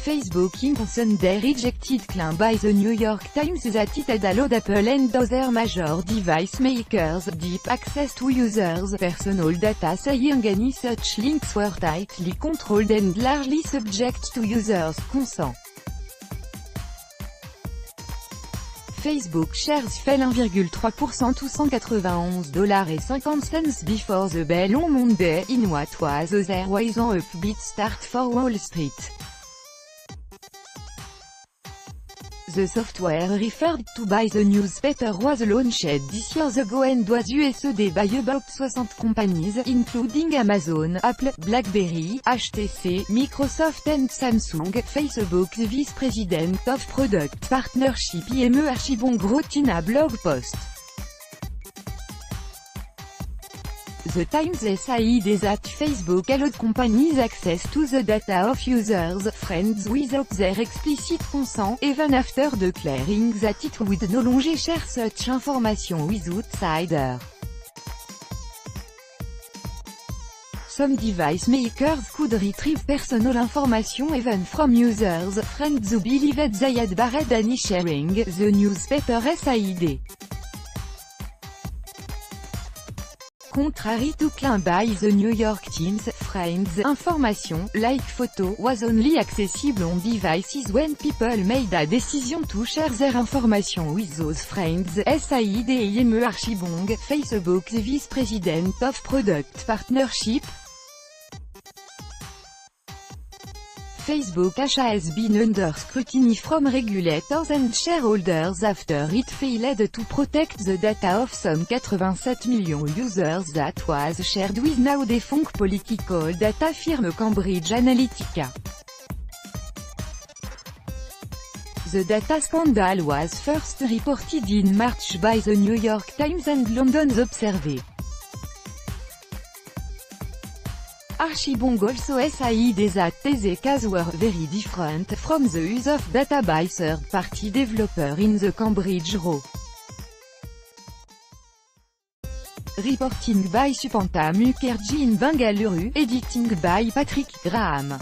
Facebook Inc. on Sunday rejected claim by the New York Times that it had allowed Apple and other major device makers deep access to users' personal data, saying any such links were tightly controlled and largely subject to users' consent. Facebook shares fell 1,3% to $191.50 before the bell on Monday, in what was otherwise an upbeat start for Wall Street. The software referred to by the newspaper was launched this year ago and was used by about 60 companies, including Amazon, Apple, BlackBerry, HTC, Microsoft and Samsung. Facebook's vice president of product partnership IME Archibong wrote in a blog post. The Times said that Facebook allowed companies access to the data of users' friends without their explicit consent, even after declaring that it would no longer share such information with outsiders. Some device makers could retrieve personal information even from users' friends who believed they had barred any sharing, the newspaper said. Contrary to claim by the New York Times, friends' information, like photo, was only accessible on devices when people made a decision to share their information with those friends, said IME Archibong, Facebook's vice president of product partnership. Facebook has been under scrutiny from regulators and shareholders after it failed to protect the data of some 87 million users that was shared with now defunct political data firm Cambridge Analytica. The data scandal was first reported in March by the New York Times and London's Observer. Archibong also said that these cases were very different from the use of data by third-party developer in the Cambridge Row. Reporting by Supanta Mukherjee in Bengaluru, editing by Patrick Graham.